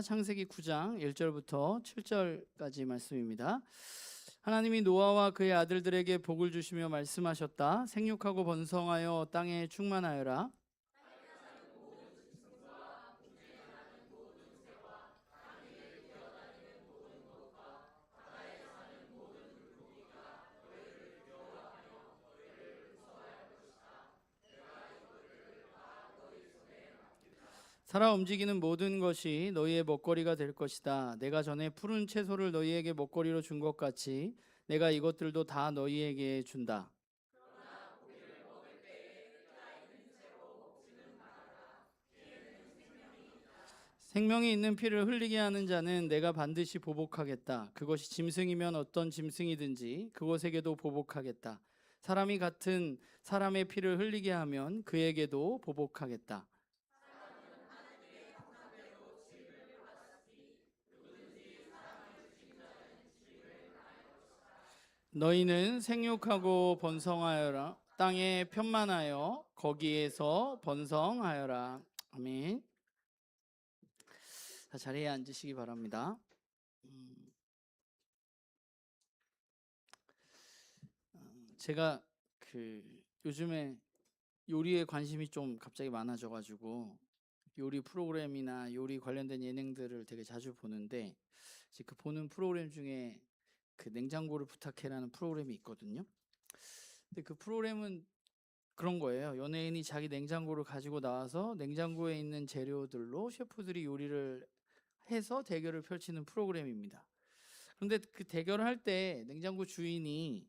창세기 9장 1절부터 7절까지 말씀입니다. 하나님이 노아와 그의 아들들에게 복을 주시며 말씀하셨다. 생육하고 번성하여 땅에 충만하여라. 살아 움직이는 모든 것이 너희의 먹거리가 될 것이다. 내가 전에 푸른 채소를 너희에게 먹거리로 준 것 같이 내가 이것들도 다 너희에게 준다. 생명이 있는 피를 흘리게 하는 자는 내가 반드시 보복하겠다. 그것이 짐승이면 어떤 짐승이든지 그것에게도 보복하겠다. 사람이 같은 사람의 피를 흘리게 하면 그에게도 보복하겠다. 너희는 생육하고 번성하여라. 땅에 편만하여 거기에서 번성하여라. 아멘. 자, 자리에 앉으시기 바랍니다. 제가 요즘에 요리에 관심이 좀 갑자기 많아져가지고 요리 프로그램이나 요리 관련된 예능들을 되게 자주 보는데, 이제 그 보는 프로그램 중에 그 냉장고를 부탁해라는 프로그램이 있거든요. 근데 그 프로그램은 그런 거예요. 연예인이 자기 냉장고를 가지고 나와서 냉장고에 있는 재료들로 셰프들이 요리를 해서 대결을 펼치는 프로그램입니다. 그런데 그 대결을 할 때 냉장고 주인이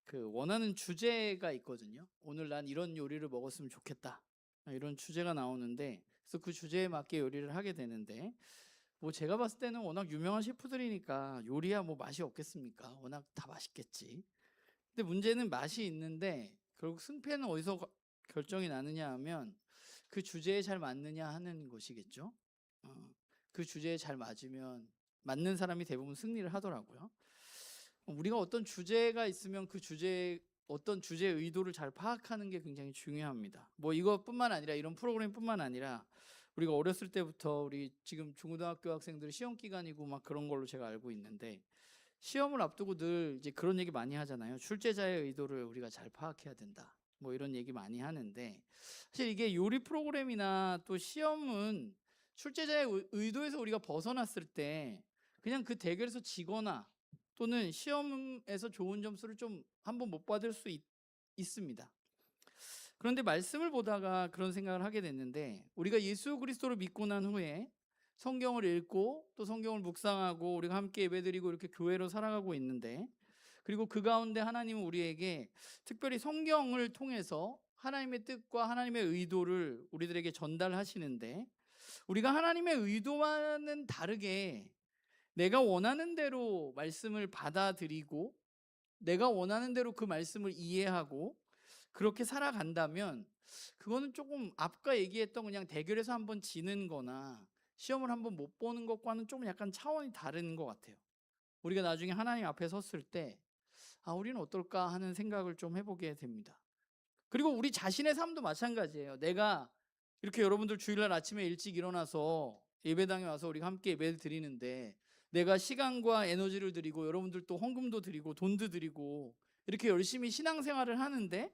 그 원하는 주제가 있거든요. 오늘 난 이런 요리를 먹었으면 좋겠다, 이런 주제가 나오는데, 그래서 그 주제에 맞게 요리를 하게 되는데, 뭐 제가 봤을 때는 워낙 유명한 셰프들이니까 요리야 뭐 맛이 없겠습니까? 워낙 다 맛있겠지. 근데 문제는 맛이 있는데 결국 승패는 어디서 결정이 나느냐 하면 그 주제에 잘 맞느냐 하는 것이겠죠. 그 주제에 잘 맞으면 맞는 사람이 대부분 승리를 하더라고요. 우리가 어떤 주제가 있으면 그 주제, 어떤 주제의 의도를 잘 파악하는 게 굉장히 중요합니다. 뭐 이것뿐만 아니라, 이런 프로그램뿐만 아니라 우리가 어렸을 때부터, 우리 지금 중고등학교 학생들 시험 기간이고 막 그런 걸로 제가 알고 있는데, 시험을 앞두고 늘 이제 그런 얘기 많이 하잖아요. 출제자의 의도를 우리가 잘 파악해야 된다, 뭐 이런 얘기 많이 하는데, 사실 이게 요리 프로그램이나 또 시험은 출제자의 의도에서 우리가 벗어났을 때 그냥 그 대결에서 지거나 또는 시험에서 좋은 점수를 좀 한번 못 받을 수 있습니다. 그런데 말씀을 보다가 그런 생각을 하게 됐는데, 우리가 예수 그리스도를 믿고 난 후에 성경을 읽고 또 성경을 묵상하고 우리가 함께 예배드리고 이렇게 교회로 살아가고 있는데, 그리고 그 가운데 하나님은 우리에게 특별히 성경을 통해서 하나님의 뜻과 하나님의 의도를 우리들에게 전달하시는데, 우리가 하나님의 의도와는 다르게 내가 원하는 대로 말씀을 받아들이고 내가 원하는 대로 그 말씀을 이해하고 그렇게 살아간다면, 그거는 조금 아까 얘기했던 그냥 대결에서 한번 지는 거나 시험을 한번 못 보는 것과는 좀 약간 차원이 다른 것 같아요. 우리가 나중에 하나님 앞에 섰을 때 우리는 어떨까 하는 생각을 좀 해보게 됩니다. 그리고 우리 자신의 삶도 마찬가지예요. 내가 이렇게 여러분들 주일날 아침에 일찍 일어나서 예배당에 와서 우리가 함께 예배를 드리는데, 내가 시간과 에너지를 드리고 여러분들 또 헌금도 드리고 돈도 드리고 이렇게 열심히 신앙생활을 하는데,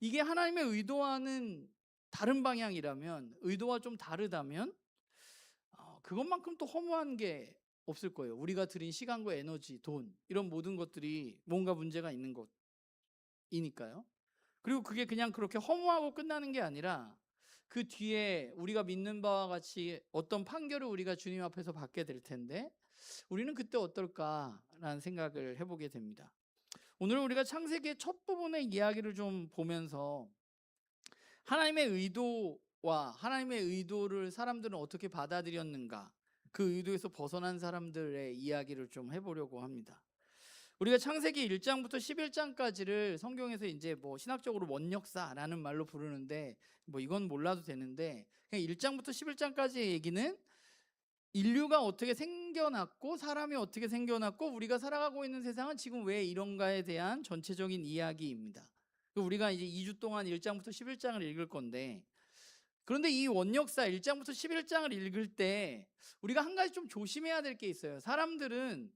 이게 하나님의 의도와는 다른 방향이라면, 의도와 좀 다르다면 그것만큼 또 허무한 게 없을 거예요. 우리가 드린 시간과 에너지, 돈, 이런 모든 것들이 뭔가 문제가 있는 것이니까요. 그리고 그게 그냥 그렇게 허무하고 끝나는 게 아니라 그 뒤에 우리가 믿는 바와 같이 어떤 판결을 우리가 주님 앞에서 받게 될 텐데, 우리는 그때 어떨까라는 생각을 해보게 됩니다. 오늘 우리가 창세기의 첫 부분의 이야기를 좀 보면서 하나님의 의도와 하나님의 의도를 사람들은 어떻게 받아들였는가, 그 의도에서 벗어난 사람들의 이야기를 좀 해보려고 합니다. 우리가 창세기 1장부터 11장까지를 성경에서 이제 뭐 신학적으로 원역사라는 말로 부르는데, 뭐 이건 몰라도 되는데, 그냥 1장부터 11장까지의 얘기는 인류가 어떻게 생겨났고 사람이 어떻게 생겨났고 우리가 살아가고 있는 세상은 지금 왜 이런가에 대한 전체적인 이야기입니다. 우리가 이제 2주 동안 1장부터 11장을 읽을 건데, 그런데 이 원역사 1장부터 11장을 읽을 때 우리가 한 가지 좀 조심해야 될 게 있어요. 사람들은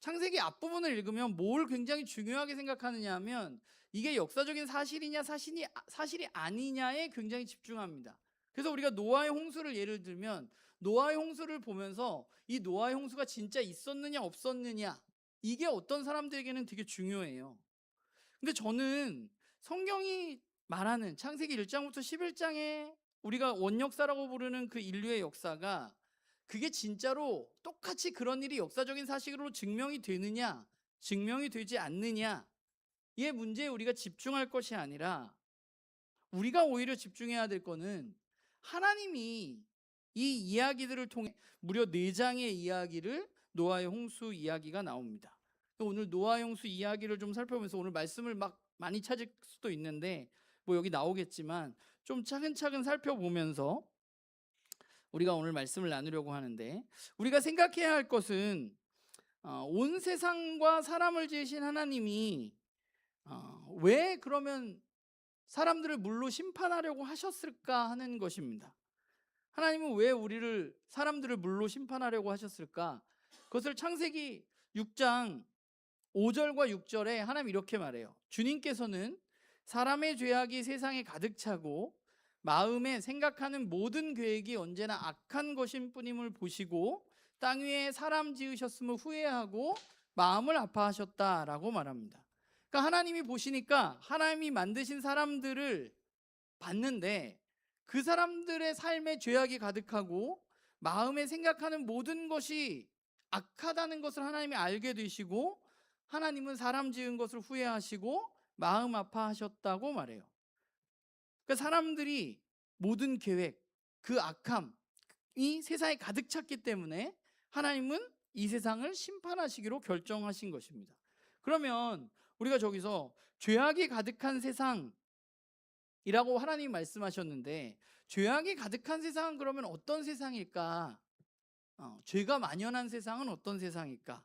창세기 앞부분을 읽으면 뭘 굉장히 중요하게 생각하느냐 하면 이게 역사적인 사실이냐 사실이 아니냐에 굉장히 집중합니다. 그래서 우리가 노아의 홍수를 예를 들면 노아의 홍수를 보면서 이 노아의 홍수가 진짜 있었느냐 없었느냐 이게 어떤 사람들에게는 되게 중요해요. 근데 저는 성경이 말하는 창세기 1장부터 11장에 우리가 원역사라고 부르는 그 인류의 역사가 그게 진짜로 똑같이 그런 일이 역사적인 사실로 증명이 되느냐 증명이 되지 않느냐 이 문제에 우리가 집중할 것이 아니라 우리가 오히려 집중해야 될 거는 하나님이 이 이야기들을 통해 무려 4장의 이야기를 노아의 홍수 이야기가 나옵니다. 오늘 노아의 홍수 이야기를 좀 살펴보면서 오늘 말씀을 막 많이 찾을 수도 있는데 뭐 여기 나오겠지만 좀 차근차근 살펴보면서 우리가 오늘 말씀을 나누려고 하는데 우리가 생각해야 할 것은 온 세상과 사람을 지으신 하나님이 왜 그러면 사람들을 물로 심판하려고 하셨을까 하는 것입니다. 하나님은 왜 사람들을 물로 심판하려고 하셨을까? 그것을 창세기 6장 5절과 6절에 하나님 이렇게 말해요. 주님께서는 사람의 죄악이 세상에 가득 차고 마음에 생각하는 모든 계획이 언제나 악한 것인 뿐임을 보시고 땅 위에 사람 지으셨음을 후회하고 마음을 아파하셨다라고 말합니다. 그러니까 하나님이 보시니까 하나님이 만드신 사람들을 봤는데 그 사람들의 삶에 죄악이 가득하고 마음에 생각하는 모든 것이 악하다는 것을 하나님이 알게 되시고 하나님은 사람 지은 것을 후회하시고 마음 아파하셨다고 말해요. 그러니까 사람들이 모든 계획, 그 악함이 세상에 가득 찼기 때문에 하나님은 이 세상을 심판하시기로 결정하신 것입니다. 그러면 우리가 저기서 죄악이 가득한 세상이라고 하나님이 말씀하셨는데 죄악이 가득한 세상은 그러면 어떤 세상일까? 죄가 만연한 세상은 어떤 세상일까?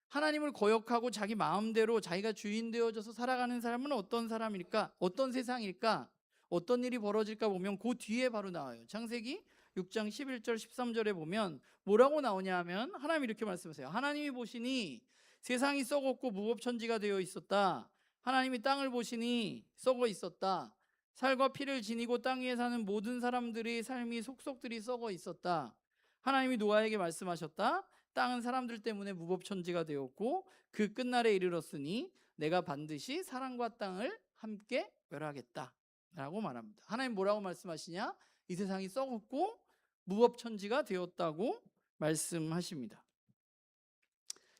하나님을 거역하고 자기 마음대로 자기가 주인 되어져서 살아가는 사람은 어떤 사람일까? 어떤 세상일까? 어떤 일이 벌어질까 보면 그 뒤에 바로 나와요. 창세기 6장 11절 13절에 보면 뭐라고 나오냐 하면 하나님이 이렇게 말씀하세요. 하나님이 보시니 세상이 썩었고 무법천지가 되어 있었다. 하나님이 땅을 보시니 썩어 있었다. 살과 피를 지니고 땅 위에 사는 모든 사람들의 삶이 속속들이 썩어 있었다. 하나님이 노아에게 말씀하셨다. 땅은 사람들 때문에 무법천지가 되었고 그 끝날에 이르렀으니 내가 반드시 사람과 땅을 함께 멸하겠다 라고 말합니다. 하나님 뭐라고 말씀하시냐? 이 세상이 썩었고 무법천지가 되었다고 말씀하십니다.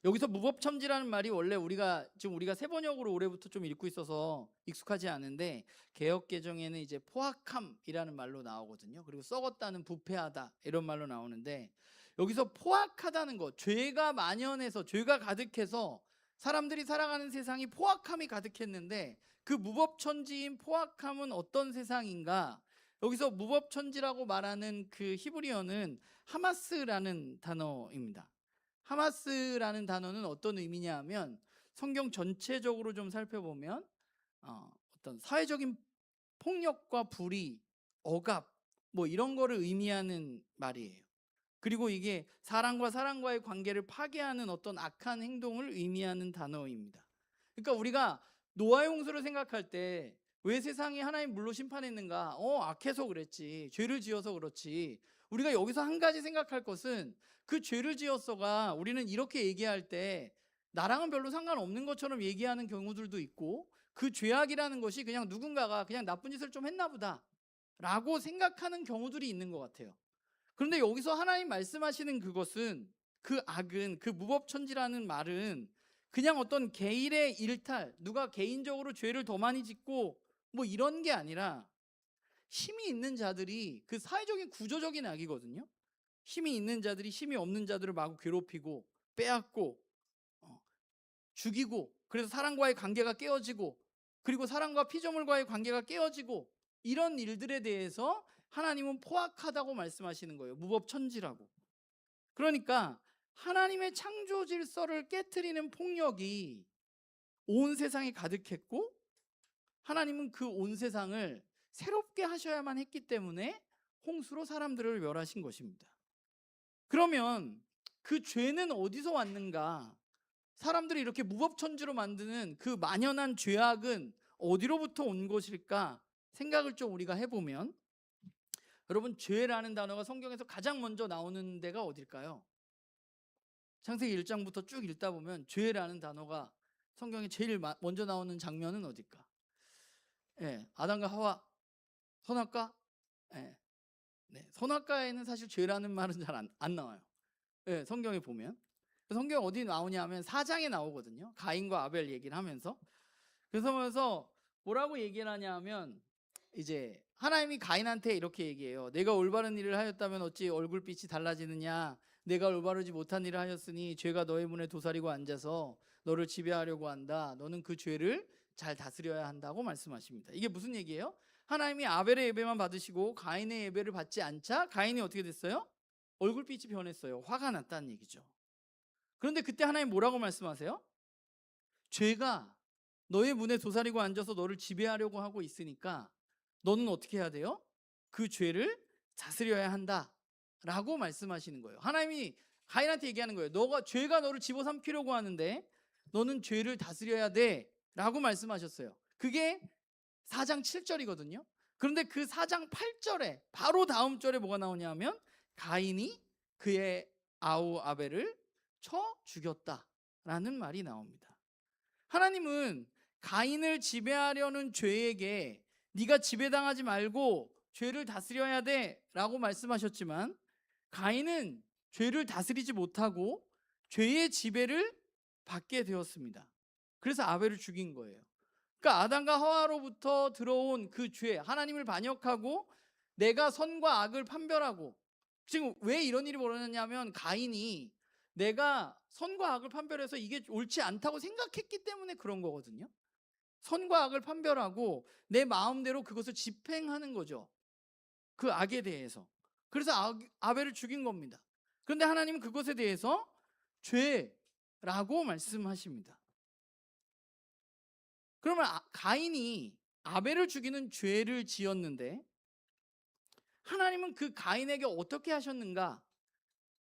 여기서 무법천지라는 말이 원래 우리가 새 번역으로 올해부터 좀 읽고 있어서 익숙하지 않은데 개역 개정에는 이제 포악함이라는 말로 나오거든요. 그리고 썩었다는 부패하다 이런 말로 나오는데 여기서 포악하다는 것, 죄가 만연해서 죄가 가득해서 사람들이 살아가는 세상이 포악함이 가득했는데 그 무법천지인 포악함은 어떤 세상인가? 여기서 무법천지라고 말하는 그 히브리어는 하마스라는 단어입니다. 하마스라는 단어는 어떤 의미냐 하면 성경 전체적으로 좀 살펴보면 어떤 사회적인 폭력과 불의, 억압 뭐 이런 거를 의미하는 말이에요. 그리고 이게 사람과 사람과의 관계를 파괴하는 어떤 악한 행동을 의미하는 단어입니다. 그러니까 우리가 노아의 홍수를 생각할 때 왜 세상이 하나님 물로 심판했는가? 악해서 그랬지. 죄를 지어서 그렇지. 우리가 여기서 한 가지 생각할 것은 그 죄를 지었어가 우리는 이렇게 얘기할 때 나랑은 별로 상관없는 것처럼 얘기하는 경우들도 있고 그 죄악이라는 것이 그냥 누군가가 그냥 나쁜 짓을 좀 했나 보다 라고 생각하는 경우들이 있는 것 같아요. 그런데 여기서 하나님 말씀하시는 그것은 그 악은 그 무법천지라는 말은 그냥 어떤 개인의 일탈, 누가 개인적으로 죄를 더 많이 짓고 뭐 이런 게 아니라 힘이 있는 자들이 그 사회적인 구조적인 악이거든요. 힘이 있는 자들이 힘이 없는 자들을 마구 괴롭히고 빼앗고 죽이고 그래서 사람과의 관계가 깨어지고 그리고 사람과 피조물과의 관계가 깨어지고 이런 일들에 대해서 하나님은 포악하다고 말씀하시는 거예요. 무법천지라고. 그러니까 하나님의 창조 질서를 깨트리는 폭력이 온 세상에 가득했고 하나님은 그 온 세상을 새롭게 하셔야만 했기 때문에 홍수로 사람들을 멸하신 것입니다. 그러면 그 죄는 어디서 왔는가? 사람들이 이렇게 무법천지로 만드는 그 만연한 죄악은 어디로부터 온 것일까? 생각을 좀 우리가 해보면, 여러분, 죄라는 단어가 성경에서 가장 먼저 나오는 데가 어딜까요? 창세기 1장부터 쭉 읽다 보면 죄라는 단어가 성경에 제일 먼저 나오는 장면은 어딜까? 아담과 하와, 선악과. 선악과에는 사실 죄라는 말은 잘 안 나와요. 성경에 보면. 성경 어디 나오냐 하면 4장에 나오거든요. 가인과 아벨 얘기를 하면서. 그래서 뭐라고 얘기를 하냐 하면, 이제 하나님이 가인한테 이렇게 얘기해요. 내가 올바른 일을 하였다면 어찌 얼굴빛이 달라지느냐? 내가 올바르지 못한 일을 하였으니 죄가 너의 문에 도사리고 앉아서 너를 지배하려고 한다. 너는 그 죄를 잘 다스려야 한다고 말씀하십니다. 이게 무슨 얘기예요? 하나님이 아벨의 예배만 받으시고 가인의 예배를 받지 않자 가인이 어떻게 됐어요? 얼굴빛이 변했어요. 화가 났다는 얘기죠. 그런데 그때 하나님 뭐라고 말씀하세요? 죄가 너의 문에 도사리고 앉아서 너를 지배하려고 하고 있으니까 너는 어떻게 해야 돼요? 그 죄를 다스려야 한다 라고 말씀하시는 거예요. 하나님이 가인한테 얘기하는 거예요. 죄가 너를 집어삼키려고 하는데 너는 죄를 다스려야 돼 라고 말씀하셨어요. 그게 4장 7절이거든요. 그런데 그 4장 8절에 바로 다음 절에 뭐가 나오냐면, 가인이 그의 아우 아벨을 쳐 죽였다라는 말이 나옵니다. 하나님은 가인을 지배하려는 죄에게 네가 지배당하지 말고 죄를 다스려야 돼 라고 말씀하셨지만, 가인은 죄를 다스리지 못하고 죄의 지배를 받게 되었습니다. 그래서 아벨을 죽인 거예요. 그러니까 아담과 하와로부터 들어온 그 죄, 하나님을 반역하고 내가 선과 악을 판별하고, 지금 왜 이런 일이 벌어졌냐면 가인이 내가 선과 악을 판별해서 이게 옳지 않다고 생각했기 때문에 그런 거거든요. 선과 악을 판별하고 내 마음대로 그것을 집행하는 거죠. 그 악에 대해서. 그래서 아벨을 죽인 겁니다. 그런데 하나님은 그것에 대해서 죄라고 말씀하십니다. 그러면 가인이 아벨을 죽이는 죄를 지었는데 하나님은 그 가인에게 어떻게 하셨는가?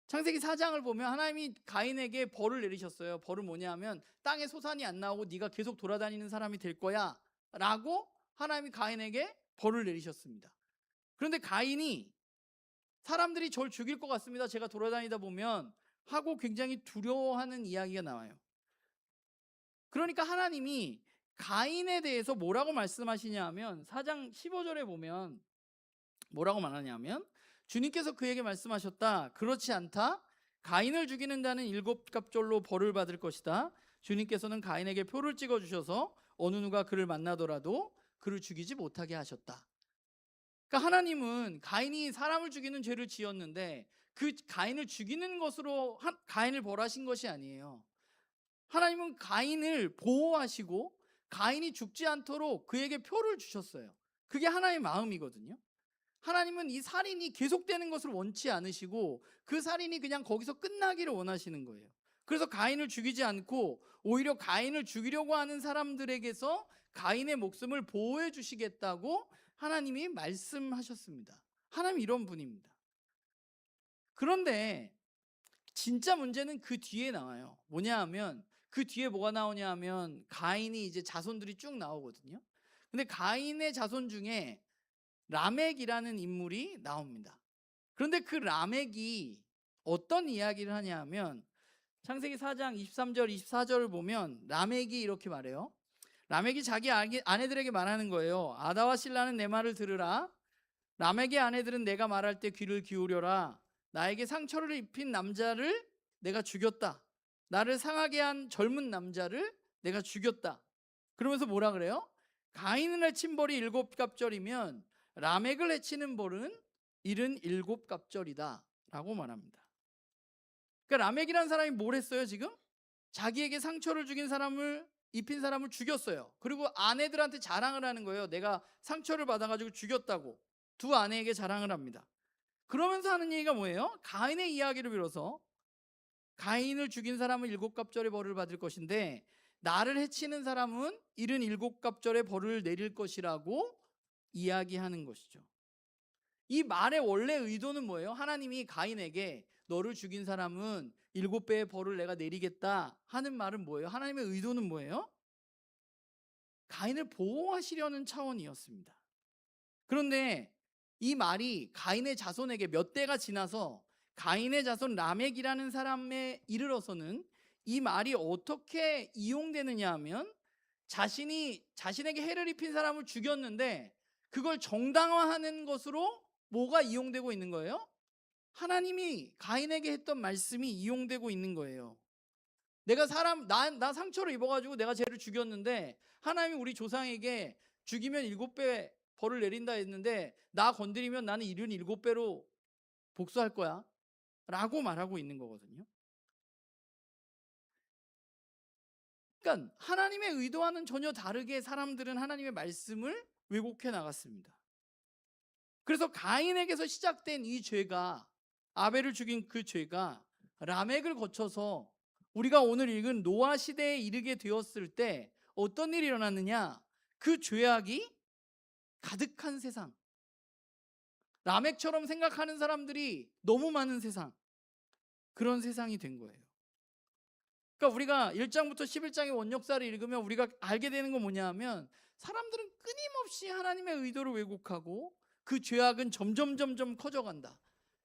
창세기 4장을 보면 하나님이 가인에게 벌을 내리셨어요. 벌은 뭐냐면 땅에 소산이 안 나오고 네가 계속 돌아다니는 사람이 될 거야 라고 하나님이 가인에게 벌을 내리셨습니다. 그런데 가인이 사람들이 저를 죽일 것 같습니다, 제가 돌아다니다 보면 하고 굉장히 두려워하는 이야기가 나와요. 그러니까 하나님이 가인에 대해서 뭐라고 말씀하시냐 하면 4장 15절에 보면 뭐라고 말하냐면, 주님께서 그에게 말씀하셨다. 그렇지 않다. 가인을 죽이는 자는 7갑절로 벌을 받을 것이다. 주님께서는 가인에게 표를 찍어주셔서 어느 누가 그를 만나더라도 그를 죽이지 못하게 하셨다. 그러니까 하나님은 가인이 사람을 죽이는 죄를 지었는데 그 가인을 죽이는 것으로 가인을 벌하신 것이 아니에요. 하나님은 가인을 보호하시고 가인이 죽지 않도록 그에게 표를 주셨어요. 그게 하나님의 마음이거든요. 하나님은 이 살인이 계속되는 것을 원치 않으시고 그 살인이 그냥 거기서 끝나기를 원하시는 거예요. 그래서 가인을 죽이지 않고 오히려 가인을 죽이려고 하는 사람들에게서 가인의 목숨을 보호해 주시겠다고 하나님이 말씀하셨습니다. 하나님 이런 분입니다. 그런데 진짜 문제는 그 뒤에 나와요. 뭐냐 하면 그 뒤에 뭐가 나오냐 하면 가인이 이제 자손들이 쭉 나오거든요. 근데 가인의 자손 중에 라멕이라는 인물이 나옵니다. 그런데 그 라멕이 어떤 이야기를 하냐 하면 창세기 4장 23절 24절을 보면 라멕이 이렇게 말해요. 라멕이 자기 아내들에게 말하는 거예요. 아다와 실라는 내 말을 들으라. 라멕의 아내들은 내가 말할 때 귀를 기울여라. 나에게 상처를 입힌 남자를 내가 죽였다. 나를 상하게 한 젊은 남자를 내가 죽였다. 그러면서 뭐라 그래요? 가인을 해친 벌이 7갑절이면 라멕을 해치는 벌은 77갑절이다 라고 말합니다. 그러니까 라멕이라는 사람이 뭘 했어요 지금? 자기에게 상처를 입힌 사람을 죽였어요. 그리고 아내들한테 자랑을 하는 거예요. 내가 상처를 받아가지고 죽였다고 두 아내에게 자랑을 합니다. 그러면서 하는 얘기가 뭐예요? 가인의 이야기를 빌어서 가인을 죽인 사람은 7갑절의 벌을 받을 것인데 나를 해치는 사람은 77갑절의 벌을 내릴 것이라고 이야기하는 것이죠. 이 말의 원래 의도는 뭐예요? 하나님이 가인에게 너를 죽인 사람은 7배의 벌을 내가 내리겠다 하는 말은 뭐예요? 하나님의 의도는 뭐예요? 가인을 보호하시려는 차원이었습니다. 그런데 이 말이 가인의 자손에게 몇 대가 지나서 가인의 자손 라멕이라는 사람에 이르러서는 이 말이 어떻게 이용되느냐 하면 자신에게 해를 입힌 사람을 죽였는데 그걸 정당화하는 것으로 뭐가 이용되고 있는 거예요? 하나님이 가인에게 했던 말씀이 이용되고 있는 거예요. 나 상처를 입어가지고 내가 쟤를 죽였는데 하나님이 우리 조상에게 죽이면 7배 벌을 내린다 했는데 나 건드리면 나는 77배로 복수할 거야 라고 말하고 있는 거거든요. 그러니까 하나님의 의도와는 전혀 다르게 사람들은 하나님의 말씀을 왜곡해 나갔습니다. 그래서 가인에게서 시작된 이 죄가, 아벨을 죽인 그 죄가 라멕을 거쳐서 우리가 오늘 읽은 노아 시대에 이르게 되었을 때 어떤 일이 일어났느냐? 그 죄악이 가득한 세상, 라멕처럼 생각하는 사람들이 너무 많은 세상, 그런 세상이 된 거예요. 그러니까 우리가 1장부터 11장의 원역사를 읽으면 우리가 알게 되는 건 뭐냐 하면 사람들은 끊임없이 하나님의 의도를 왜곡하고 그 죄악은 점점 커져간다.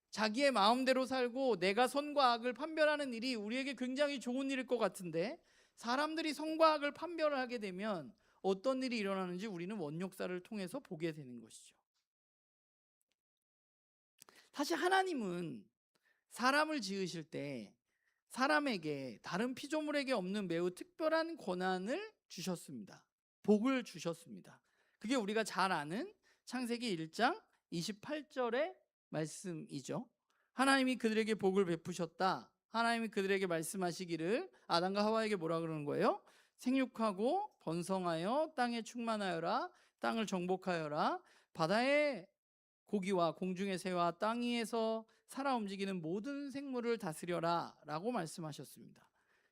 자기의 마음대로 살고 내가 선과 악을 판별하는 일이 우리에게 굉장히 좋은 일일 것 같은데 사람들이 선과 악을 판별을 하게 되면 어떤 일이 일어나는지 우리는 원역사를 통해서 보게 되는 것이죠. 사실 하나님은 사람을 지으실 때 사람에게 다른 피조물에게 없는 매우 특별한 권한을 주셨습니다. 복을 주셨습니다. 그게 우리가 잘 아는 창세기 1장 28절의 말씀이죠. 하나님이 그들에게 복을 베푸셨다. 하나님이 그들에게 말씀하시기를 아담과 하와에게 뭐라 그러는 거예요? 생육하고 번성하여 땅에 충만하여라. 땅을 정복하여라. 바다의 고기와 공중의 새와 땅 위에서 살아 움직이는 모든 생물을 다스려라 라고 말씀하셨습니다.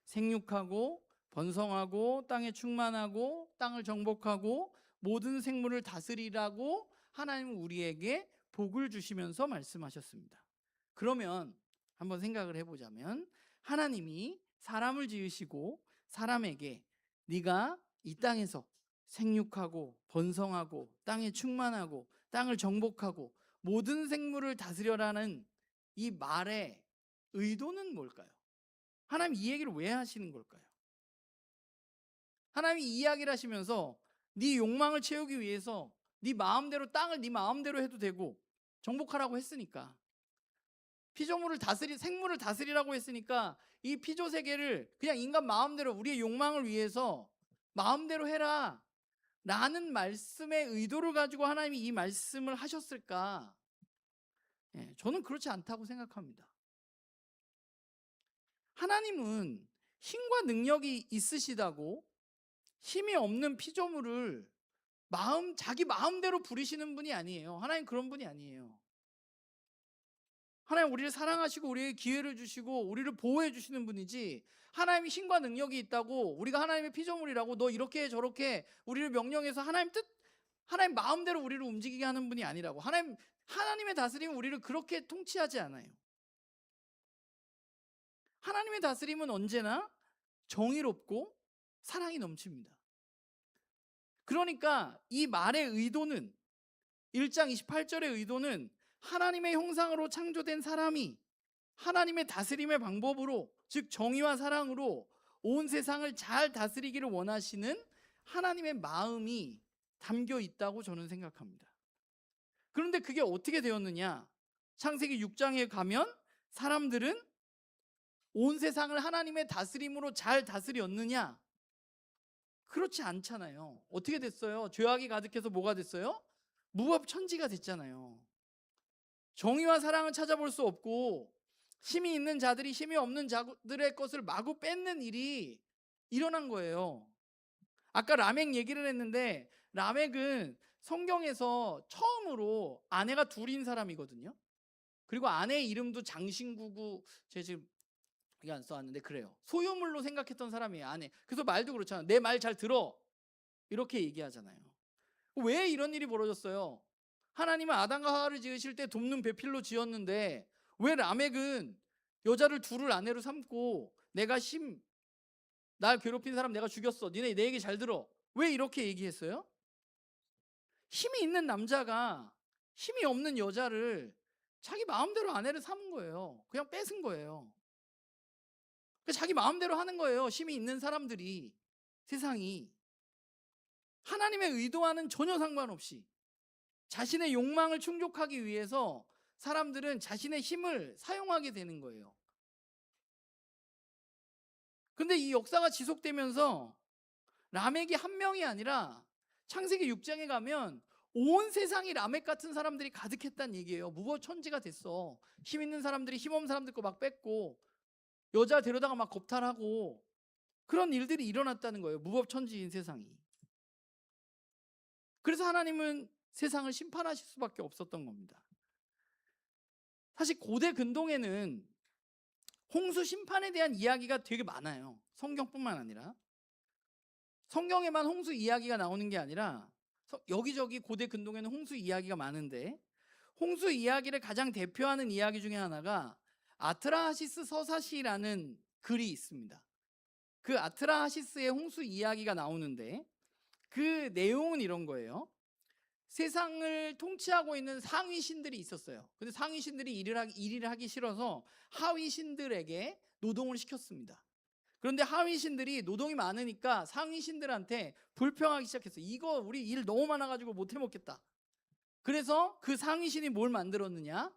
생육하고 번성하고 땅에 충만하고 땅을 정복하고 모든 생물을 다스리라고 하나님은 우리에게 복을 주시면서 말씀하셨습니다. 그러면 한번 생각을 해보자면 하나님이 사람을 지으시고 사람에게 네가 이 땅에서 생육하고 번성하고 땅에 충만하고 땅을 정복하고 모든 생물을 다스려라는 이 말의 의도는 뭘까요? 하나님 이 얘기를 왜 하시는 걸까요? 하나님이 이 이야기를 하시면서 네 욕망을 채우기 위해서 네 마음대로 땅을 네 마음대로 해도 되고 정복하라고 했으니까 생물을 다스리라고 했으니까 이 피조 세계를 그냥 인간 마음대로 우리의 욕망을 위해서 마음대로 해라 라는 말씀의 의도를 가지고 하나님이 이 말씀을 하셨을까? 저는 그렇지 않다고 생각합니다. 하나님은 힘과 능력이 있으시다고 힘이 없는 피조물을 자기 마음대로 부리시는 분이 아니에요. 하나님 그런 분이 아니에요. 하나님 우리를 사랑하시고 우리에게 기회를 주시고 우리를 보호해 주시는 분이지 하나님이 힘과 능력이 있다고 우리가 하나님의 피조물이라고 너 이렇게 저렇게 우리를 명령해서 하나님 마음대로 우리를 움직이게 하는 분이 아니라고. 하나님의 다스림은 우리를 그렇게 통치하지 않아요. 하나님의 다스림은 언제나 정의롭고 사랑이 넘칩니다. 그러니까 이 말의 의도는 1장 28절의 의도는 하나님의 형상으로 창조된 사람이 하나님의 다스림의 방법으로 즉 정의와 사랑으로 온 세상을 잘 다스리기를 원하시는 하나님의 마음이 담겨 있다고 저는 생각합니다. 그런데 그게 어떻게 되었느냐? 창세기 6장에 가면 사람들은 온 세상을 하나님의 다스림으로 잘 다스렸느냐? 그렇지 않잖아요. 어떻게 됐어요? 죄악이 가득해서 뭐가 됐어요? 무법천지가 됐잖아요. 정의와 사랑을 찾아볼 수 없고 힘이 있는 자들이 힘이 없는 자들의 것을 마구 뺏는 일이 일어난 거예요. 아까 라멕 얘기를 했는데 라멕은 성경에서 처음으로 아내가 둘인 사람이거든요. 그리고 아내의 이름도 장신구구, 제가 지금 이게 안 써왔는데 그래요. 소유물로 생각했던 사람이에요, 아내. 그래서 말도 그렇잖아요. 내 말 잘 들어. 이렇게 얘기하잖아요. 왜 이런 일이 벌어졌어요? 하나님은 아담과 하와를 지으실 때 돕는 배필로 지었는데 왜 라멕은 여자를 둘을 아내로 삼고 날 괴롭힌 사람 내가 죽였어. 니네 내 얘기 잘 들어. 왜 이렇게 얘기했어요? 힘이 있는 남자가 힘이 없는 여자를 자기 마음대로 아내를 삼은 거예요. 그냥 뺏은 거예요. 자기 마음대로 하는 거예요. 힘이 있는 사람들이, 세상이. 하나님의 의도와는 전혀 상관없이 자신의 욕망을 충족하기 위해서 사람들은 자신의 힘을 사용하게 되는 거예요. 근데 이 역사가 지속되면서 라멕이 한 명이 아니라 창세기 6장에 가면 온 세상이 라멕 같은 사람들이 가득했다는 얘기예요. 무법천지가 됐어. 힘 있는 사람들이 힘 없는 사람들 거 막 뺏고 여자 데려다가 막 겁탈하고 그런 일들이 일어났다는 거예요. 무법천지인 세상이. 그래서 하나님은 세상을 심판하실 수밖에 없었던 겁니다. 사실 고대 근동에는 홍수 심판에 대한 이야기가 되게 많아요. 성경뿐만 아니라. 성경에만 홍수 이야기가 나오는 게 아니라 여기저기 고대 근동에는 홍수 이야기가 많은데 홍수 이야기를 가장 대표하는 이야기 중에 하나가 아트라하시스 서사시라는 글이 있습니다. 그 아트라하시스의 홍수 이야기가 나오는데 그 내용은 이런 거예요. 세상을 통치하고 있는 상위 신들이 있었어요. 근데 상위 신들이 일을 하기 싫어서 하위 신들에게 노동을 시켰습니다. 그런데 하위 신들이 노동이 많으니까 상위 신들한테 불평하기 시작했어요. 이거 우리 일 너무 많아가지고 못 해먹겠다. 그래서 그 상위 신이 뭘 만들었느냐?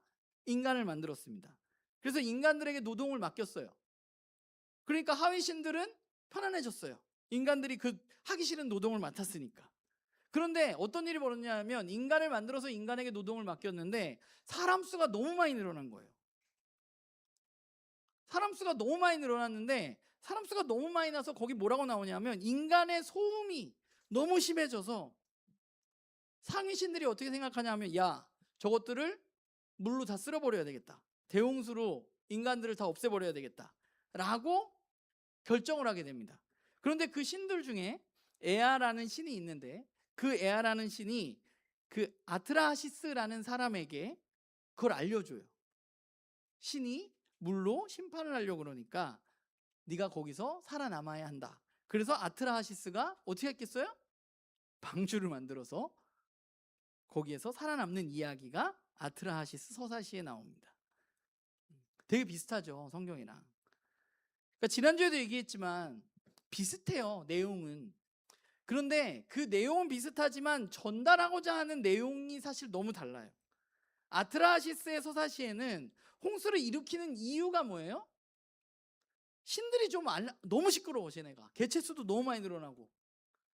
인간을 만들었습니다. 그래서 인간들에게 노동을 맡겼어요. 그러니까 하위 신들은 편안해졌어요. 인간들이 그 하기 싫은 노동을 맡았으니까. 그런데 어떤 일이 벌어졌냐면 인간을 만들어서 인간에게 노동을 맡겼는데 사람 수가 너무 많이 늘어난 거예요. 사람 수가 너무 많이 늘어났는데 사람 수가 너무 많이 나서 거기 뭐라고 나오냐면 인간의 소음이 너무 심해져서 상위신들이 어떻게 생각하냐면 야, 저것들을 물로 다 쓸어버려야 되겠다. 대홍수로 인간들을 다 없애버려야 되겠다. 라고 결정을 하게 됩니다. 그런데 그 신들 중에 에아라는 신이 있는데 그 에아라는 신이 그 아트라시스라는 사람에게 그걸 알려줘요. 신이 물로 심판을 하려고 그러니까 네가 거기서 살아남아야 한다. 그래서 아트라하시스가 어떻게 했겠어요? 방주를 만들어서 거기에서 살아남는 이야기가 아트라하시스 서사시에 나옵니다. 되게 비슷하죠, 성경이랑. 그러니까 지난주에도 얘기했지만 비슷해요, 내용은. 그런데 그 내용은 비슷하지만 전달하고자 하는 내용이 사실 너무 달라요. 아트라하시스의 서사시에는 홍수를 일으키는 이유가 뭐예요? 신들이 너무 시끄러워. 쟤네가 개체수도 너무 많이 늘어나고,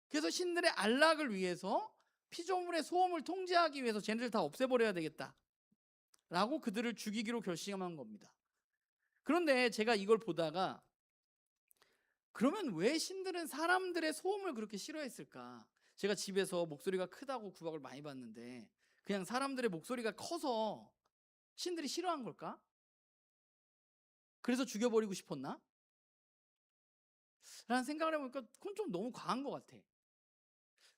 그래서 신들의 안락을 위해서 피조물의 소음을 통제하기 위해서 쟤네들 다 없애버려야 되겠다 라고 그들을 죽이기로 결심한 겁니다. 그런데 제가 이걸 보다가 그러면 왜 신들은 사람들의 소음을 그렇게 싫어했을까? 제가 집에서 목소리가 크다고 구박을 많이 받는데 그냥 사람들의 목소리가 커서 신들이 싫어한 걸까? 그래서 죽여버리고 싶었나? 라는 생각을 해보니까 그건 좀 너무 과한 것 같아.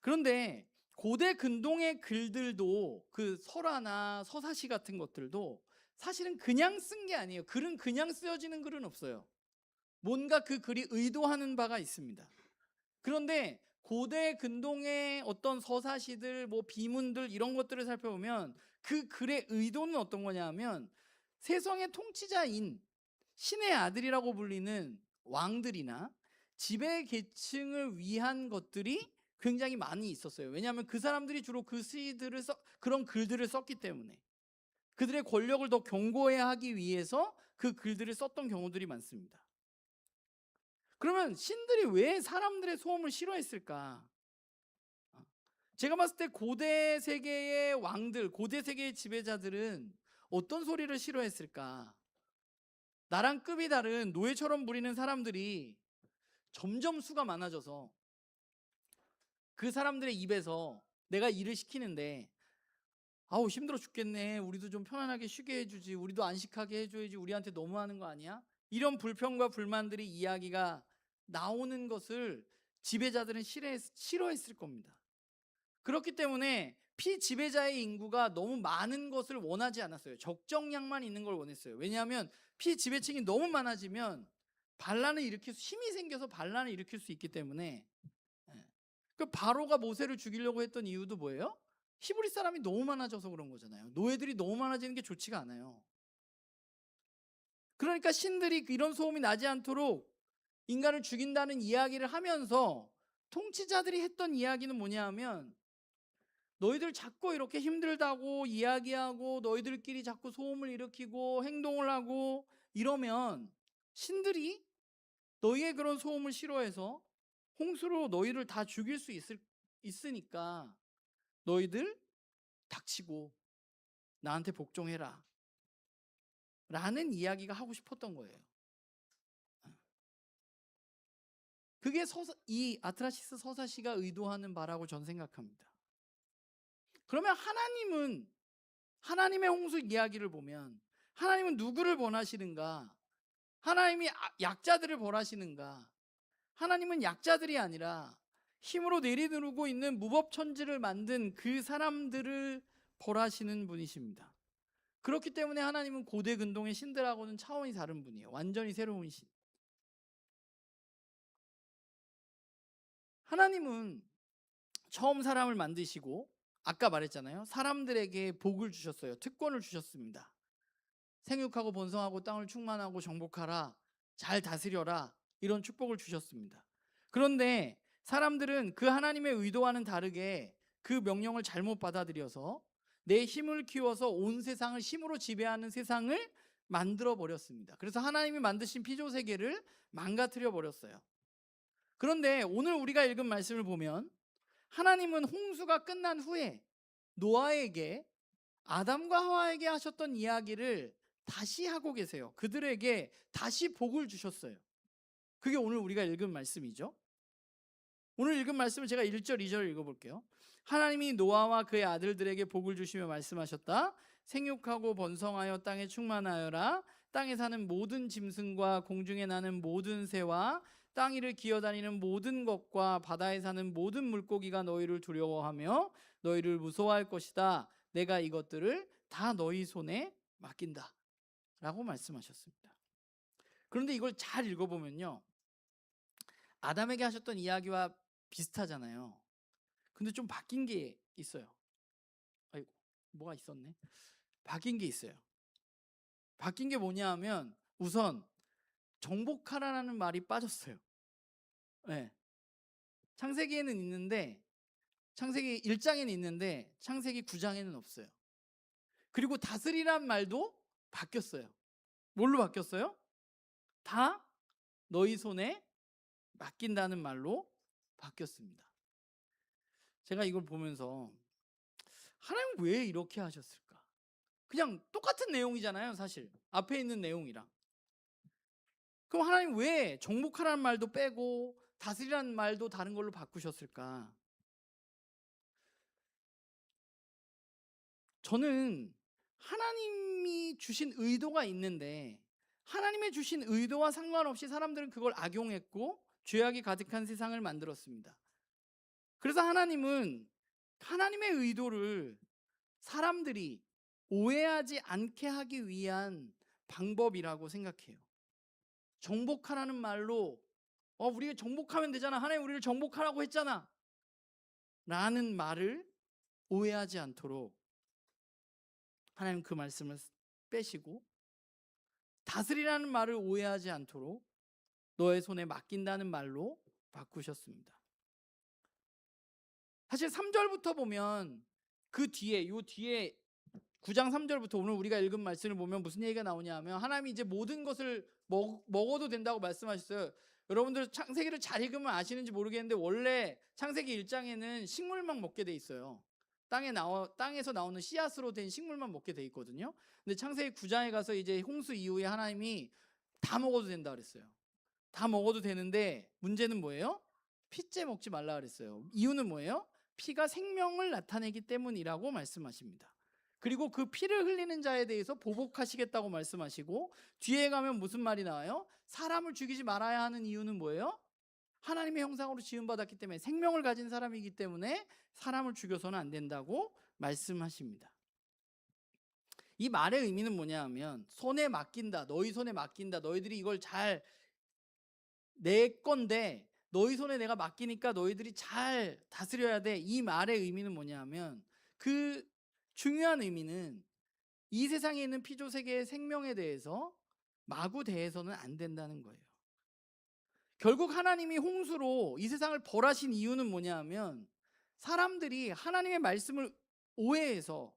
그런데 고대 근동의 글들도 그 설화나 서사시 같은 것들도 사실은 그냥 쓴 게 아니에요. 글은 그냥 쓰여지는 글은 없어요. 뭔가 그 글이 의도하는 바가 있습니다. 그런데 고대 근동의 어떤 서사시들, 비문들 이런 것들을 살펴보면 그 글의 의도는 어떤 거냐면 세상의 통치자인 신의 아들이라고 불리는 왕들이나 지배 계층을 위한 것들이 굉장히 많이 있었어요. 왜냐하면 그 사람들이 주로 그런 글들을 썼기 때문에 그들의 권력을 더 견고해야 하기 위해서 그 글들을 썼던 경우들이 많습니다. 그러면 신들이 왜 사람들의 소음을 싫어했을까? 제가 봤을 때 고대 세계의 왕들, 고대 세계의 지배자들은 어떤 소리를 싫어했을까? 나랑 급이 다른 노예처럼 부리는 사람들이 점점 수가 많아져서 그 사람들의 입에서 내가 일을 시키는데 아우 힘들어 죽겠네, 우리도 좀 편안하게 쉬게 해주지, 우리도 안식하게 해줘야지, 우리한테 너무하는 거 아니야? 이런 불평과 불만들이 이야기가 나오는 것을 지배자들은 싫어했을 겁니다. 그렇기 때문에 피지배자의 인구가 너무 많은 것을 원하지 않았어요. 적정량만 있는 걸 원했어요. 왜냐하면 피지배층이 너무 많아지면 반란을 일으킬 힘이 생겨서 반란을 일으킬 수 있기 때문에. 그 바로가 모세를 죽이려고 했던 이유도 뭐예요? 히브리 사람이 너무 많아져서 그런 거잖아요. 노예들이 너무 많아지는 게 좋지가 않아요. 그러니까 신들이 이런 소음이 나지 않도록 인간을 죽인다는 이야기를 하면서 통치자들이 했던 이야기는 뭐냐 하면, 너희들 자꾸 이렇게 힘들다고 이야기하고 너희들끼리 자꾸 소음을 일으키고 행동을 하고 이러면 신들이 너희의 그런 소음을 싫어해서 홍수로 너희를 다 죽일 수 있으니까 너희들 닥치고 나한테 복종해라 라는 이야기가 하고 싶었던 거예요. 그게 이 아트라시스 서사시가 의도하는 바라고 전 생각합니다. 그러면 하나님의 홍수 이야기를 보면 하나님은 누구를 원하시는가? 하나님이 약자들을 벌하시는가? 하나님은 약자들이 아니라 힘으로 내리누르고 있는 무법천지를 만든 그 사람들을 벌하시는 분이십니다. 그렇기 때문에 하나님은 고대 근동의 신들하고는 차원이 다른 분이에요. 완전히 새로운 신. 하나님은 처음 사람을 만드시고 아까 말했잖아요. 사람들에게 복을 주셨어요. 특권을 주셨습니다. 생육하고 번성하고 땅을 충만하고 정복하라, 잘 다스려라, 이런 축복을 주셨습니다. 그런데 사람들은 그 하나님의 의도와는 다르게 그 명령을 잘못 받아들여서 내 힘을 키워서 온 세상을 힘으로 지배하는 세상을 만들어 버렸습니다. 그래서 하나님이 만드신 피조 세계를 망가뜨려 버렸어요. 그런데 오늘 우리가 읽은 말씀을 보면 하나님은 홍수가 끝난 후에 노아에게, 아담과 하와에게 하셨던 이야기를 다시 하고 계세요. 그들에게 다시 복을 주셨어요. 그게 오늘 우리가 읽은 말씀이죠. 오늘 읽은 말씀을 제가 1절 2절 읽어볼게요. 하나님이 노아와 그의 아들들에게 복을 주시며 말씀하셨다. 생육하고 번성하여 땅에 충만하여라. 땅에 사는 모든 짐승과 공중에 나는 모든 새와 땅 위를 기어다니는 모든 것과 바다에 사는 모든 물고기가 너희를 두려워하며 너희를 무서워할 것이다. 내가 이것들을 다 너희 손에 맡긴다 라고 말씀하셨습니다. 그런데 이걸 잘 읽어보면요, 아담에게 하셨던 이야기와 비슷하잖아요. 근데 좀 바뀐 게 있어요. 아이고, 뭐가 있었네. 바뀐 게 있어요. 바뀐 게 뭐냐 하면 우선 정복하라는 말이 빠졌어요. 네. 창세기에는 있는데, 창세기 1장에는 있는데 창세기 9장에는 없어요. 그리고 다스리란 말도 바뀌었어요. 뭘로 바뀌었어요? 다 너희 손에 맡긴다는 말로 바뀌었습니다. 제가 이걸 보면서 하나님 왜 이렇게 하셨을까? 그냥 똑같은 내용이잖아요, 사실. 앞에 있는 내용이랑. 그럼 하나님 왜 정복하라는 말도 빼고 다스리라는 말도 다른 걸로 바꾸셨을까? 저는 하나님이 주신 의도가 있는데 하나님의 주신 의도와 상관없이 사람들은 그걸 악용했고 죄악이 가득한 세상을 만들었습니다. 그래서 하나님은 하나님의 의도를 사람들이 오해하지 않게 하기 위한 방법이라고 생각해요. 정복하라는 말로 우리가 정복하면 되잖아, 하나님 우리를 정복하라고 했잖아 라는 말을 오해하지 않도록 하나님 그 말씀을 빼시고, 다스리라는 말을 오해하지 않도록 너의 손에 맡긴다는 말로 바꾸셨습니다. 사실 3절부터 보면 그 뒤에 9장 3절부터 오늘 우리가 읽은 말씀을 보면 무슨 얘기가 나오냐 하면 하나님이 이제 모든 것을 먹어도 된다고 말씀하셨어요. 여러분들 창세기를 잘 읽으면 아시는지 모르겠는데 원래 창세기 1장에는 식물만 먹게 돼 있어요. 땅에서 나오는 씨앗으로 된 식물만 먹게 돼 있거든요. 근데 창세기 9장에 가서 이제 홍수 이후에 하나님이 다 먹어도 된다 그랬어요. 다 먹어도 되는데 문제는 뭐예요? 피째 먹지 말라 그랬어요. 이유는 뭐예요? 피가 생명을 나타내기 때문이라고 말씀하십니다. 그리고 그 피를 흘리는 자에 대해서 보복하시겠다고 말씀하시고, 뒤에 가면 무슨 말이 나와요? 사람을 죽이지 말아야 하는 이유는 뭐예요? 하나님의 형상으로 지음받았기 때문에, 생명을 가진 사람이기 때문에 사람을 죽여서는 안 된다고 말씀하십니다. 이 말의 의미는 뭐냐 하면 손에 맡긴다. 너희 손에 맡긴다. 너희들이 이걸 잘 내 건데 너희 손에 내가 맡기니까 너희들이 잘 다스려야 돼. 이 말의 의미는 뭐냐 하면 그 중요한 의미는 이 세상에 있는 피조 세계의 생명에 대해서 마구 대해서는 안 된다는 거예요. 결국 하나님이 홍수로 이 세상을 벌하신 이유는 뭐냐 하면 사람들이 하나님의 말씀을 오해해서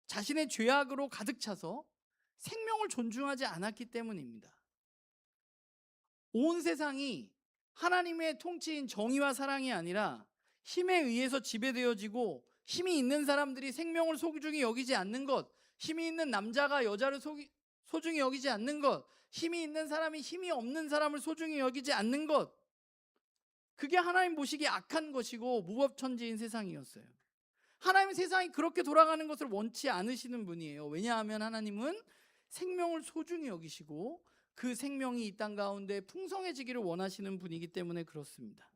자신의 죄악으로 가득 차서 생명을 존중하지 않았기 때문입니다. 온 세상이 하나님의 통치인 정의와 사랑이 아니라 힘에 의해서 지배되어지고 힘이 있는 사람들이 생명을 소중히 여기지 않는 것, 힘이 있는 남자가 여자를 소중히 여기지 않는 것, 힘이 있는 사람이 힘이 없는 사람을 소중히 여기지 않는 것, 그게 하나님 보시기에 악한 것이고 무법천지인 세상이었어요. 하나님은 세상이 그렇게 돌아가는 것을 원치 않으시는 분이에요. 왜냐하면 하나님은 생명을 소중히 여기시고 그 생명이 이 땅 가운데 풍성해지기를 원하시는 분이기 때문에 그렇습니다.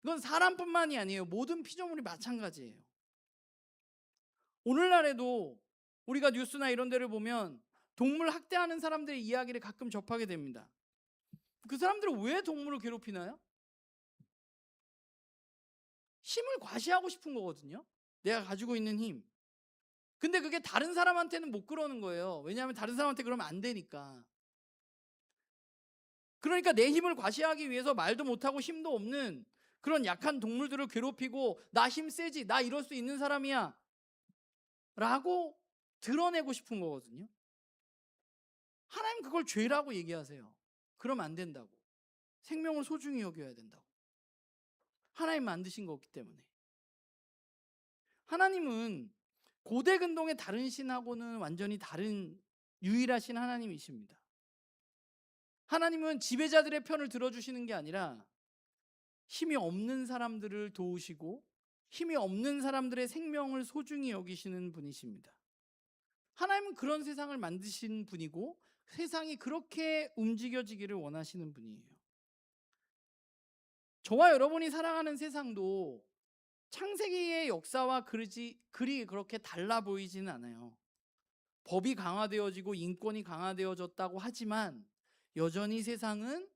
이건 사람뿐만이 아니에요. 모든 피조물이 마찬가지예요. 오늘날에도 우리가 뉴스나 이런 데를 보면 동물 학대하는 사람들의 이야기를 가끔 접하게 됩니다. 그 사람들은 왜 동물을 괴롭히나요? 힘을 과시하고 싶은 거거든요. 내가 가지고 있는 힘. 근데 그게 다른 사람한테는 못 그러는 거예요. 왜냐하면 다른 사람한테 그러면 안 되니까. 그러니까 내 힘을 과시하기 위해서 말도 못하고 힘도 없는 그런 약한 동물들을 괴롭히고 나 힘 세지, 나 이럴 수 있는 사람이야 라고 드러내고 싶은 거거든요. 하나님 그걸 죄라고 얘기하세요. 그러면 안 된다고. 생명을 소중히 여겨야 된다고. 하나님 만드신 거기 때문에. 하나님은 고대 근동의 다른 신하고는 완전히 다른 유일하신 하나님이십니다. 하나님은 지배자들의 편을 들어주시는 게 아니라 힘이 없는 사람들을 도우시고 힘이 없는 사람들의 생명을 소중히 여기시는 분이십니다. 하나님은 그런 세상을 만드신 분이고 세상이 그렇게 움직여지기를 원하시는 분이에요. 저와 여러분이 살아가는 세상도 창세기의 역사와 그리 그렇게 달라 보이지는 않아요. 법이 강화되어지고 인권이 강화되어졌다고 하지만 여전히 세상은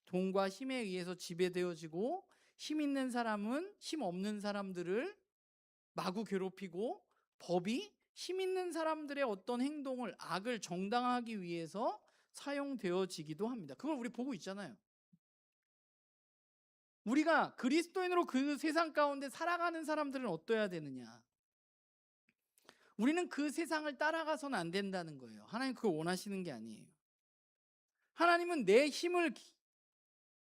돈과 힘에 의해서 지배되어지고 힘 있는 사람은 힘 없는 사람들을 마구 괴롭히고 법이 힘 있는 사람들의 어떤 행동을 악을 정당화하기 위해서 사용되어지기도 합니다. 그걸 우리 보고 있잖아요. 우리가 그리스도인으로 그 세상 가운데 살아가는 사람들은 어떠해야 되느냐? 우리는 그 세상을 따라가서는 안 된다는 거예요. 하나님 그걸 원하시는 게 아니에요. 하나님은 내 힘을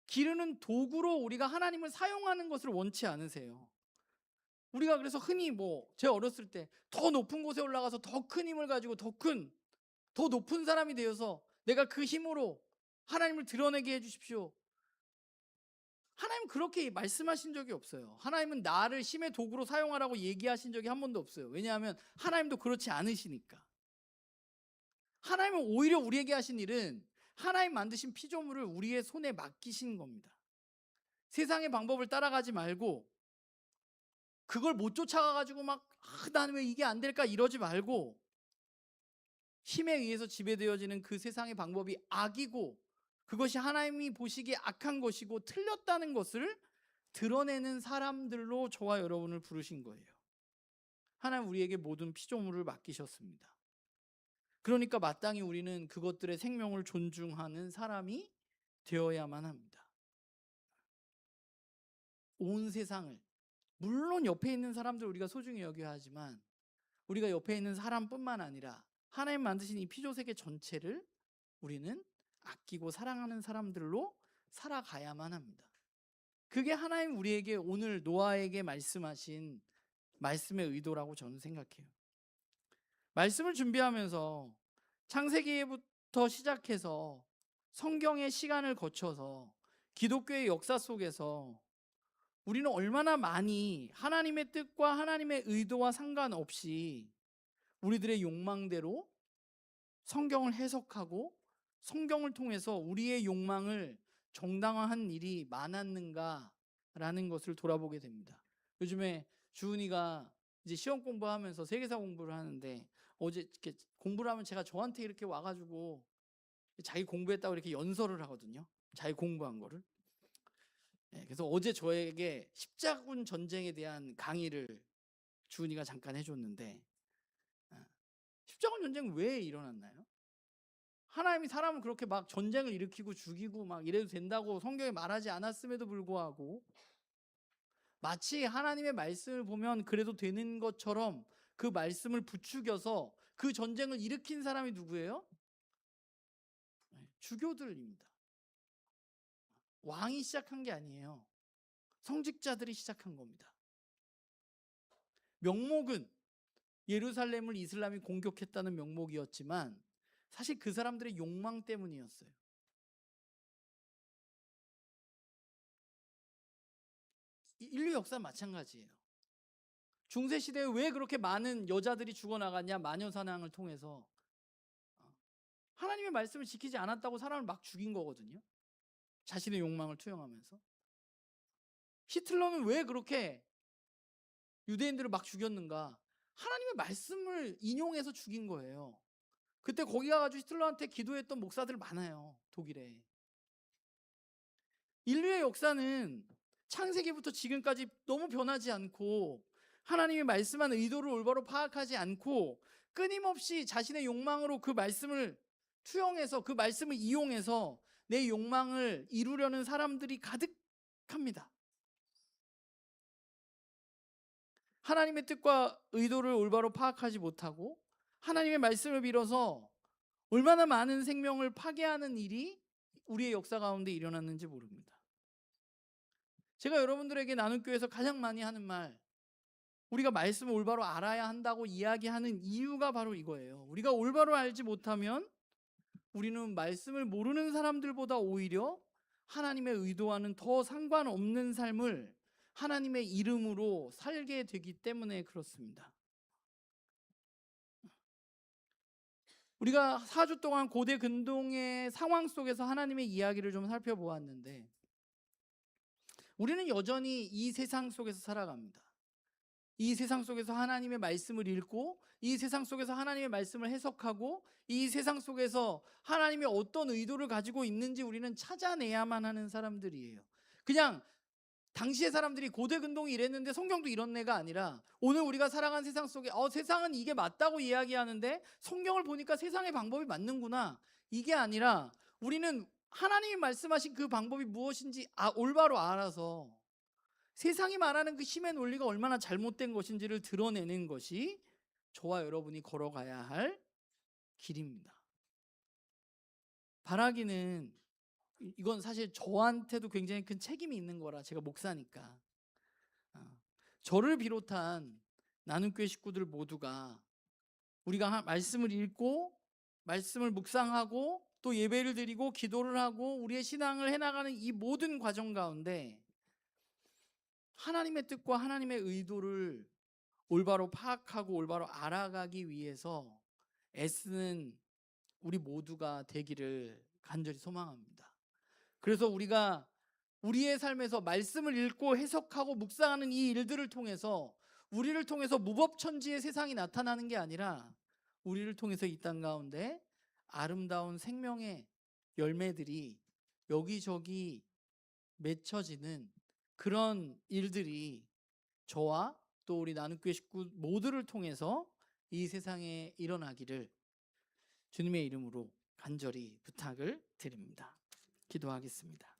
기르는 도구로 우리가 하나님을 사용하는 것을 원치 않으세요. 우리가 그래서 흔히 제 어렸을 때 더 높은 곳에 올라가서 더 큰 힘을 가지고 더 높은 사람이 되어서 내가 그 힘으로 하나님을 드러내게 해주십시오. 하나님 그렇게 말씀하신 적이 없어요. 하나님은 나를 힘의 도구로 사용하라고 얘기하신 적이 한 번도 없어요. 왜냐하면 하나님도 그렇지 않으시니까. 하나님은 오히려 우리에게 하신 일은 하나님 만드신 피조물을 우리의 손에 맡기신 겁니다. 세상의 방법을 따라가지 말고 그걸 못 쫓아가가지고 나는 왜 이게 안 될까 이러지 말고 힘에 의해서 지배되어지는 그 세상의 방법이 악이고 그것이 하나님이 보시기에 악한 것이고 틀렸다는 것을 드러내는 사람들로 저와 여러분을 부르신 거예요. 하나님 우리에게 모든 피조물을 맡기셨습니다. 그러니까 마땅히 우리는 그것들의 생명을 존중하는 사람이 되어야만 합니다. 온 세상을 물론 옆에 있는 사람들 우리가 소중히 여겨야 하지만 우리가 옆에 있는 사람뿐만 아니라 하나님 만드신 이 피조세계 전체를 우리는 아끼고 사랑하는 사람들로 살아가야만 합니다. 그게 하나님 우리에게 오늘 노아에게 말씀하신 말씀의 의도라고 저는 생각해요. 말씀을 준비하면서 창세기부터 시작해서 성경의 시간을 거쳐서 기독교의 역사 속에서 우리는 얼마나 많이 하나님의 뜻과 하나님의 의도와 상관없이 우리들의 욕망대로 성경을 해석하고 성경을 통해서 우리의 욕망을 정당화한 일이 많았는가라는 것을 돌아보게 됩니다. 요즘에 주은이가 이제 시험 공부하면서 세계사 공부를 하는데 어제 이렇게 공부를 하면 제가 저한테 이렇게 와가지고 자기 공부했다고 이렇게 연설을 하거든요. 자기 공부한 거를. 그래서 어제 저에게 십자군 전쟁에 대한 강의를 주은이가 잠깐 해줬는데, 십자군 전쟁 왜 일어났나요? 하나님이 사람을 그렇게 막 전쟁을 일으키고 죽이고 막 이래도 된다고 성경에 말하지 않았음에도 불구하고 마치 하나님의 말씀을 보면 그래도 되는 것처럼 그 말씀을 부추겨서 그 전쟁을 일으킨 사람이 누구예요? 주교들입니다. 왕이 시작한 게 아니에요. 성직자들이 시작한 겁니다. 명목은 예루살렘을 이슬람이 공격했다는 명목이었지만 사실 그 사람들의 욕망 때문이었어요. 인류 역사 마찬가지예요. 중세 시대에 왜 그렇게 많은 여자들이 죽어나갔냐? 마녀 사냥을 통해서 하나님의 말씀을 지키지 않았다고 사람을 막 죽인 거거든요. 자신의 욕망을 투영하면서. 히틀러는 왜 그렇게 유대인들을 막 죽였는가? 하나님의 말씀을 인용해서 죽인 거예요. 그때 거기 가가지고 히틀러한테 기도했던 목사들 많아요. 독일에. 인류의 역사는 창세기부터 지금까지 너무 변하지 않고 하나님이 말씀한 의도를 올바로 파악하지 않고 끊임없이 자신의 욕망으로 그 말씀을 투영해서 그 말씀을 이용해서 내 욕망을 이루려는 사람들이 가득합니다. 하나님의 뜻과 의도를 올바로 파악하지 못하고 하나님의 말씀을 빌어서 얼마나 많은 생명을 파괴하는 일이 우리의 역사 가운데 일어났는지 모릅니다. 제가 여러분들에게 나눔교회에서 가장 많이 하는 말, 우리가 말씀을 올바로 알아야 한다고 이야기하는 이유가 바로 이거예요. 우리가 올바로 알지 못하면 우리는 말씀을 모르는 사람들보다 오히려 하나님의 의도와는 더 상관없는 삶을 하나님의 이름으로 살게 되기 때문에 그렇습니다. 우리가 4주 동안 고대 근동의 상황 속에서 하나님의 이야기를 좀 살펴보았는데 우리는 여전히 이 세상 속에서 살아갑니다. 이 세상 속에서 하나님의 말씀을 읽고 이 세상 속에서 하나님의 말씀을 해석하고 이 세상 속에서 하나님이 어떤 의도를 가지고 있는지 우리는 찾아내야만 하는 사람들이에요. 그냥 당시의 사람들이 고대 근동이 이랬는데 성경도 이런 애가 아니라 오늘 우리가 살아간 세상 속에 세상은 이게 맞다고 이야기하는데 성경을 보니까 세상의 방법이 맞는구나, 이게 아니라 우리는 하나님이 말씀하신 그 방법이 무엇인지 올바로 알아서 세상이 말하는 그 힘의 논리가 얼마나 잘못된 것인지를 드러내는 것이 저와 여러분이 걸어가야 할 길입니다. 바라기는 이건 사실 저한테도 굉장히 큰 책임이 있는 거라, 제가 목사니까 저를 비롯한 나눔교회 식구들 모두가 우리가 말씀을 읽고 말씀을 묵상하고 또 예배를 드리고 기도를 하고 우리의 신앙을 해나가는 이 모든 과정 가운데 하나님의 뜻과 하나님의 의도를 올바로 파악하고 올바로 알아가기 위해서 애쓰는 우리 모두가 되기를 간절히 소망합니다. 그래서 우리가 우리의 삶에서 말씀을 읽고 해석하고 묵상하는 이 일들을 통해서 우리를 통해서 무법천지의 세상이 나타나는 게 아니라 우리를 통해서 이 땅 가운데 아름다운 생명의 열매들이 여기저기 맺혀지는 그런 일들이 저와 또 우리 나눔교회 식구 모두를 통해서 이 세상에 일어나기를 주님의 이름으로 간절히 부탁을 드립니다. 기도하겠습니다.